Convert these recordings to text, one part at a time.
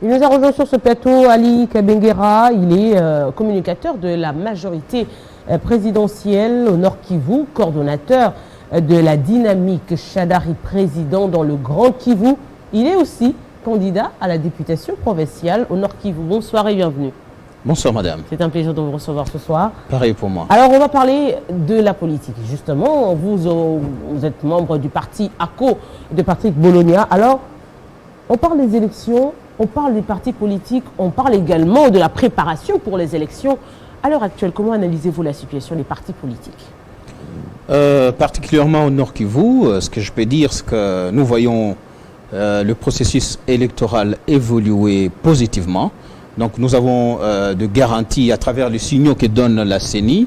Il nous a rejoint sur ce plateau Ali Kabengera, il est communicateur de la majorité présidentielle au Nord Kivu, coordonnateur de la dynamique Shadari président dans le Grand Kivu. Il est aussi candidat à la députation provinciale au Nord Kivu. Bonsoir et bienvenue. Bonsoir madame. C'est un plaisir de vous recevoir ce soir. Pareil pour moi. Alors on va parler de la politique. Justement, vous êtes membre du parti ACO de Patrick Bologna. Alors, on parle des élections, on parle des partis politiques, on parle également de la préparation pour les élections. À l'heure actuelle, comment analysez-vous la situation des partis politiques? Particulièrement au Nord Kivu, ce que je peux dire, c'est que nous voyons le processus électoral évoluer positivement. Donc nous avons de garanties à travers les signaux que donne la CENI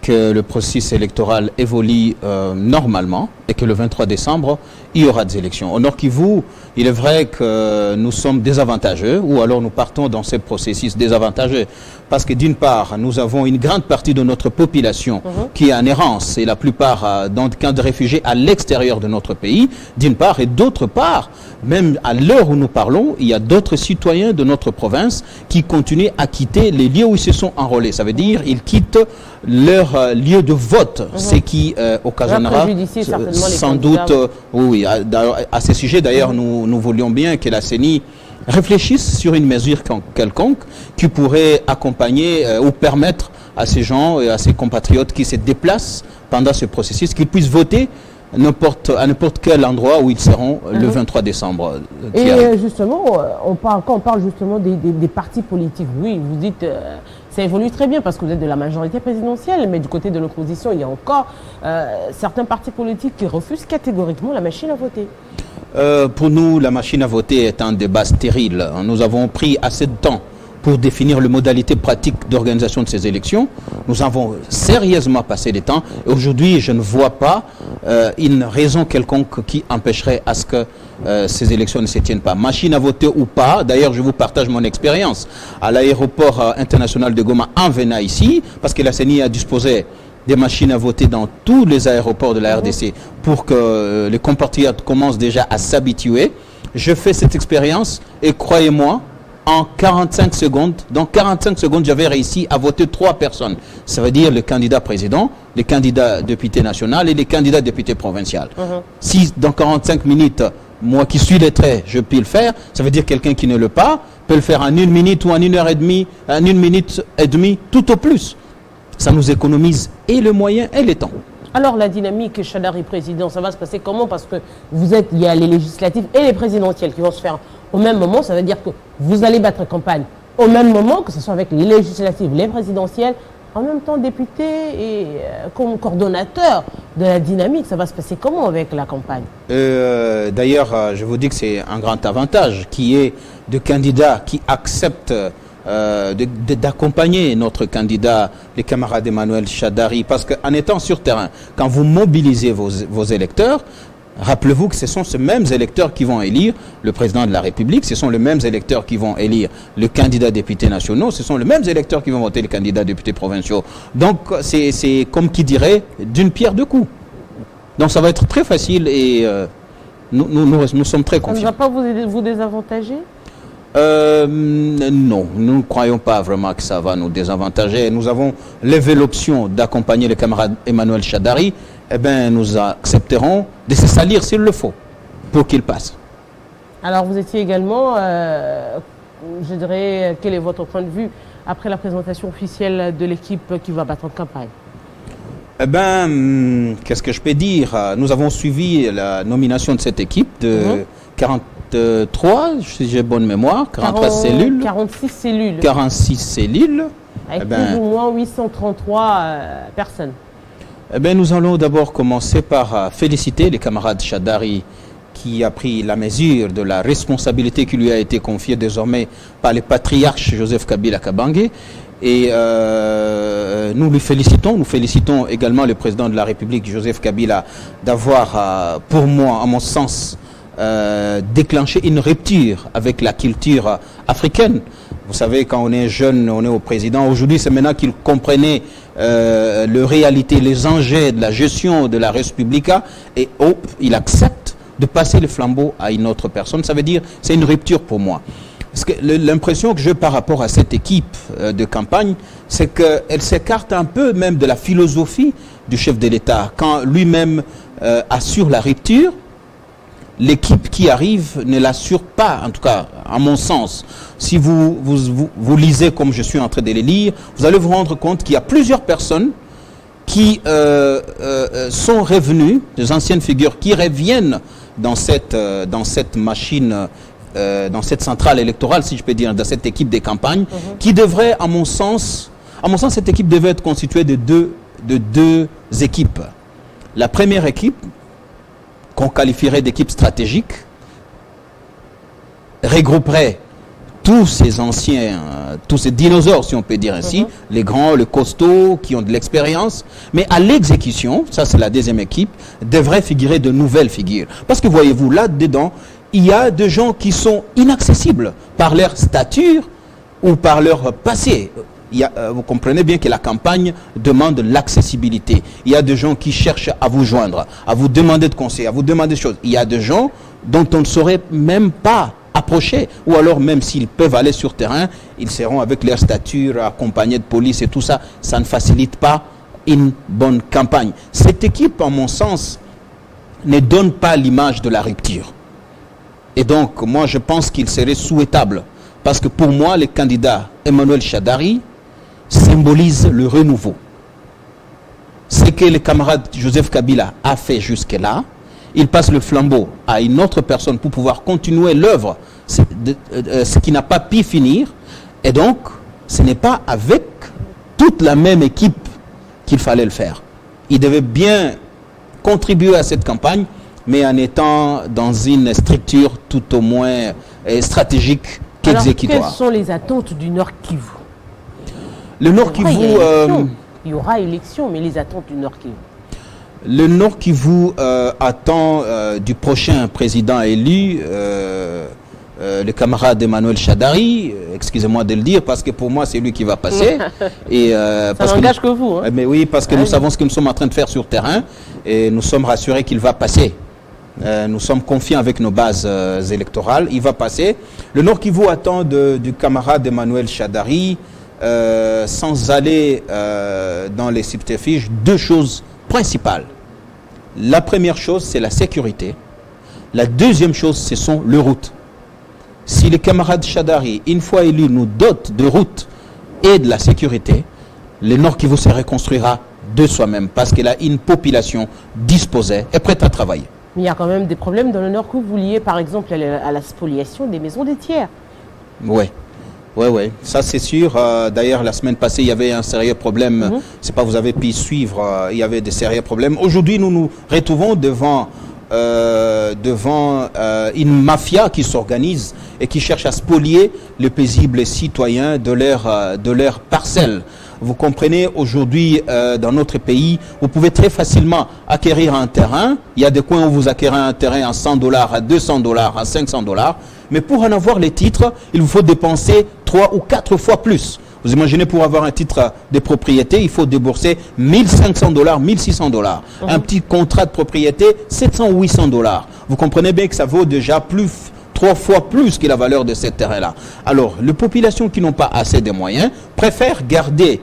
que le processus électoral évolue normalement et que le 23 décembre, il y aura des élections. Au Nord Kivu, il est vrai que nous sommes désavantageux ou alors nous partons dans ce processus désavantageux parce que d'une part, nous avons une grande partie de notre population qui est en errance et la plupart dans des camps de réfugiés à l'extérieur de notre pays, d'une part, et d'autre part, même à l'heure où nous parlons, il y a d'autres citoyens de notre province qui continuent à quitter les lieux où ils se sont enrôlés. Ça veut dire qu'ils quittent leur lieu de vote, ce qui occasionnera sans doute, oui, à ce sujet d'ailleurs, nous voulions bien que la CENI réfléchisse sur une mesure quelconque qui pourrait accompagner ou permettre à ces gens et à ces compatriotes qui se déplacent pendant ce processus qu'ils puissent voter à n'importe quel endroit où ils seront le 23 décembre. Et justement, quand on parle justement des partis politiques, oui, vous dites ça évolue très bien parce que vous êtes de la majorité présidentielle, mais du côté de l'opposition, il y a encore certains partis politiques qui refusent catégoriquement la machine à voter. Pour nous, la machine à voter est un débat stérile. Nous avons pris assez de temps pour définir les modalités pratiques d'organisation de ces élections. Nous avons sérieusement passé le temps. Aujourd'hui, je ne vois pas une raison quelconque qui empêcherait à ce que ces élections ne se tiennent pas. Machine à voter ou pas, d'ailleurs, je vous partage mon expérience à l'aéroport international de Goma en venant ici, parce que la CENI a disposé des machines à voter dans tous les aéroports de la RDC pour que les compatriotes commencent déjà à s'habituer. Je fais cette expérience et croyez-moi, en 45 secondes, dans 45 secondes, j'avais réussi à voter 3 personnes. Ça veut dire le candidat président, les candidats députés national et les candidats députés provinciaux. Si dans 45 minutes, moi qui suis lettré, je peux le faire, ça veut dire quelqu'un qui ne le pas peut le faire en 1 minute ou en 1 heure et demie, en 1 minute et demie, tout au plus. Ça nous économise et le moyen et le temps. Alors la dynamique Shadari président, ça va se passer comment? Parce que il y a les législatives et les présidentielles qui vont se faire au même moment. Ça veut dire que vous allez battre campagne au même moment, que ce soit avec les législatives, les présidentielles, en même temps député et comme coordonnateur de la dynamique. Ça va se passer comment avec la campagne? D'ailleurs, je vous dis que c'est un grand avantage qui est de candidats qui acceptent d'accompagner notre candidat, les camarades Emmanuel Shadari, parce qu'en étant sur terrain, quand vous mobilisez vos électeurs, rappelez-vous que ce sont ces mêmes électeurs qui vont élire le président de la République, ce sont les mêmes électeurs qui vont élire le candidat député nationaux, ce sont les mêmes électeurs qui vont voter les candidats députés provinciaux. Donc c'est comme qui dirait d'une pierre deux coups. Donc ça va être très facile et nous sommes très confiants. Ça ne va pas vous désavantager? Non, nous ne croyons pas vraiment que ça va nous désavantager. Nous avons levé l'option d'accompagner le camarade Emmanuel Shadari. Eh bien, nous accepterons de se salir s'il le faut pour qu'il passe. Alors, vous étiez également, je dirais, quel est votre point de vue après la présentation officielle de l'équipe qui va battre en campagne? Eh bien, qu'est-ce que je peux dire? Nous avons suivi la nomination de cette équipe de 43, si j'ai bonne mémoire, 43 cellules. 46 cellules. 46 cellules. Avec plus ou moins 833 personnes. Eh bien, nous allons d'abord commencer par féliciter les camarades Shadari qui a pris la mesure de la responsabilité qui lui a été confiée désormais par le patriarche Joseph Kabila Kabange. Et nous félicitons également le président de la République Joseph Kabila d'avoir, pour moi, à mon sens, déclencher une rupture avec la culture africaine. Vous savez, quand on est jeune, on est au président. Aujourd'hui, c'est maintenant qu'il comprenait la réalité, les enjeux de la gestion de la Respublica, et il accepte de passer le flambeau à une autre personne. Ça veut dire, c'est une rupture pour moi. L'impression que j'ai par rapport à cette équipe de campagne, c'est qu'elle s'écarte un peu même de la philosophie du chef de l'État. Quand lui-même assure la rupture, l'équipe qui arrive ne l'assure pas, en tout cas, à mon sens. Si vous lisez comme je suis en train de les lire, vous allez vous rendre compte qu'il y a plusieurs personnes qui sont revenues, des anciennes figures, qui reviennent dans cette machine, dans cette centrale électorale, si je peux dire, dans cette équipe des campagnes, qui devrait, à mon sens, cette équipe devait être constituée de deux équipes. La première équipe, qu'on qualifierait d'équipe stratégique, regrouperait tous ces anciens, tous ces dinosaures, si on peut dire ainsi, les grands, les costauds, qui ont de l'expérience, mais à l'exécution, ça c'est la deuxième équipe, devrait figurer de nouvelles figures. Parce que voyez-vous, là-dedans, il y a des gens qui sont inaccessibles par leur stature ou par leur passé. Vous comprenez bien que la campagne demande l'accessibilité. Il y a des gens qui cherchent à vous joindre, à vous demander de conseils, à vous demander des choses. Il y a des gens dont on ne saurait même pas approcher, ou alors même s'ils peuvent aller sur terrain, ils seront avec leur stature, accompagnés de police et tout ça. Ça ne facilite pas une bonne campagne. Cette équipe, en mon sens, ne donne pas l'image de la rupture. Et donc, moi, je pense qu'il serait souhaitable, parce que pour moi, le candidat Emmanuel Shadary symbolise le renouveau. Ce que le camarade Joseph Kabila a fait jusque-là, il passe le flambeau à une autre personne pour pouvoir continuer l'œuvre, ce qui n'a pas pu finir. Et donc, ce n'est pas avec toute la même équipe qu'il fallait le faire. Il devait bien contribuer à cette campagne, mais en étant dans une structure tout au moins stratégique qu'exécutoire. Alors, quelles sont les attentes du Nord Kivu? Le Nord Kivu... il y aura élection, mais les attentes du Nord Kivu. Le Nord Kivu attend du prochain président élu, le camarade Emmanuel Shadary, excusez-moi de le dire, parce que pour moi, c'est lui qui va passer. Et, ça n'engage que vous. Hein. Mais oui, parce que nous savons ce que nous sommes en train de faire sur terrain, et nous sommes rassurés qu'il va passer. Nous sommes confiants avec nos bases électorales. Il va passer. Le Nord Kivu attend du camarade Emmanuel Shadary, sans aller dans les subterfuges, deux choses principales. La première chose, c'est la sécurité. La deuxième chose, ce sont les routes. Si le camarade Shadary, une fois élu, nous dote de routes et de la sécurité, le Nord Kivu se reconstruira de soi-même parce qu'il a une population disposée et prête à travailler. Mais il y a quand même des problèmes dans le Nord Kivu liés, par exemple, à la spoliation des maisons des tiers. Oui. Oui, ça c'est sûr. D'ailleurs, la semaine passée, il y avait un sérieux problème. C'est pas vous avez pu suivre, il y avait des sérieux problèmes. Aujourd'hui, nous nous retrouvons devant une mafia qui s'organise et qui cherche à spolier les paisibles citoyens de leur parcelle. Vous comprenez, aujourd'hui, dans notre pays, vous pouvez très facilement acquérir un terrain. Il y a des coins où vous acquérez un terrain à $100, à $200, à $500. Mais pour en avoir les titres, il vous faut dépenser 3 ou 4 fois plus. Vous imaginez, pour avoir un titre de propriété, il faut débourser $1 500, $1 600. Un petit contrat de propriété, $700 ou $800. Vous comprenez bien que ça vaut déjà 3 fois plus que la valeur de ce terrain-là. Alors, les populations qui n'ont pas assez de moyens préfèrent garder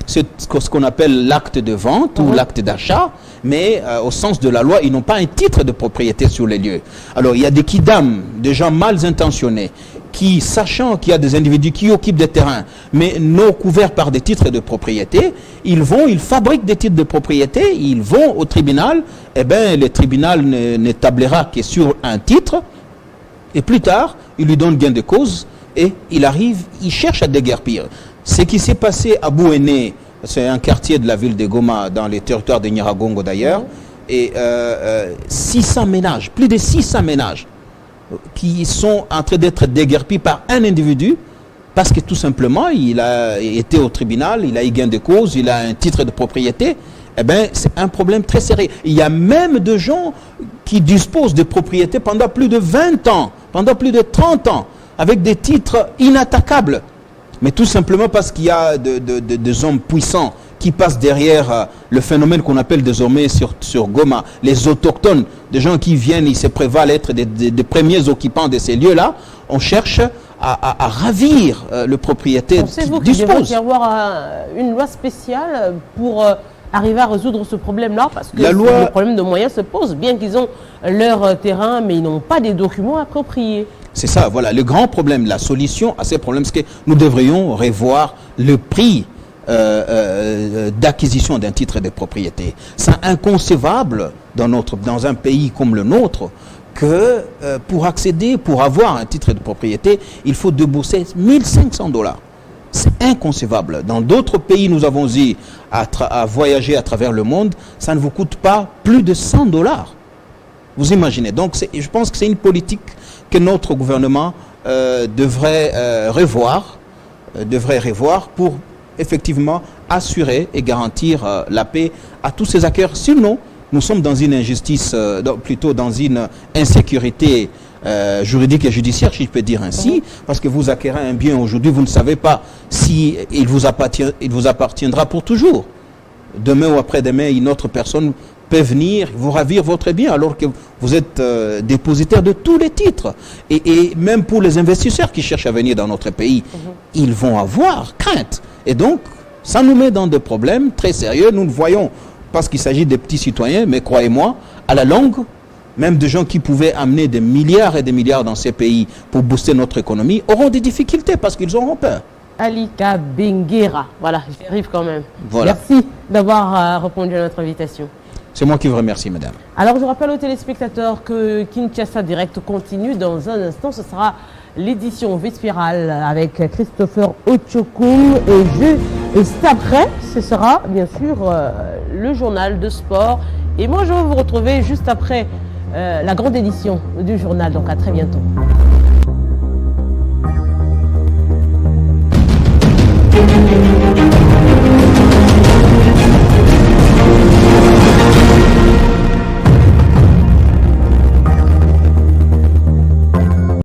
ce qu'on appelle l'acte de vente ou l'acte d'achat, mais au sens de la loi, ils n'ont pas un titre de propriété sur les lieux. Alors, il y a des kidams, des gens mal intentionnés, qui, sachant qu'il y a des individus qui occupent des terrains, mais non couverts par des titres de propriété, ils fabriquent des titres de propriété, ils vont au tribunal, et bien, le tribunal n'établira que sur un titre, et plus tard, il lui donne gain de cause, et il cherche à déguerpir. Ce qui s'est passé à Bouéné, c'est un quartier de la ville de Goma, dans les territoires de Nyiragongo d'ailleurs, et 600 ménages, plus de 600 ménages, qui sont en train d'être déguerpis par un individu, parce que tout simplement, il a été au tribunal, il a eu gain de cause, il a un titre de propriété. Eh bien, c'est un problème très sérieux. Il y a même des gens qui disposent de propriétés pendant plus de 20 ans, pendant plus de 30 ans, avec des titres inattaquables. Mais tout simplement parce qu'il y a des hommes puissants qui passent derrière le phénomène qu'on appelle désormais sur Goma, les autochtones, des gens qui viennent, ils se prévalent être des premiers occupants de ces lieux-là. On cherche à ravir le propriétaire qui Pensez-vous qu'il devrait y avoir une loi spéciale pour arriver à résoudre ce problème-là? Parce que le problème de moyens se pose, bien qu'ils ont leur terrain, mais ils n'ont pas des documents appropriés. C'est ça, voilà, le grand problème, la solution à ces problèmes, c'est que nous devrions revoir le prix d'acquisition d'un titre de propriété. C'est inconcevable dans un pays comme le nôtre que pour avoir un titre de propriété, il faut débourser 1500 $. C'est inconcevable. Dans d'autres pays, nous avons eu à voyager à travers le monde, ça ne vous coûte pas plus de 100 $. Vous imaginez. Donc, je pense que c'est une politique que notre gouvernement devrait revoir pour effectivement assurer et garantir la paix à tous ces acteurs. Sinon, nous sommes dans une injustice, plutôt dans une insécurité juridique et judiciaire, si je peux dire ainsi, parce que vous acquérez un bien aujourd'hui, vous ne savez pas si il vous appartiendra pour toujours. Demain ou après-demain, une autre personne peut venir vous ravir votre bien alors que vous êtes dépositaire de tous les titres. Et même pour les investisseurs qui cherchent à venir dans notre pays, ils vont avoir crainte. Et donc, ça nous met dans des problèmes très sérieux. Nous le voyons parce qu'il s'agit des petits citoyens, mais croyez-moi, à la longue, même des gens qui pouvaient amener des milliards et des milliards dans ces pays pour booster notre économie auront des difficultés parce qu'ils auront peur. Ali Kabengera, voilà, j'y arrive quand même. Voilà. Merci d'avoir répondu à notre invitation. C'est moi qui vous remercie, madame. Alors, je rappelle aux téléspectateurs que Kinshasa Direct continue. Dans un instant, ce sera l'édition V-Spirale avec Christopher Ochokoum. Et juste après, ce sera bien sûr le journal de sport. Et moi, je vais vous retrouver juste après la grande édition du journal. Donc, à très bientôt.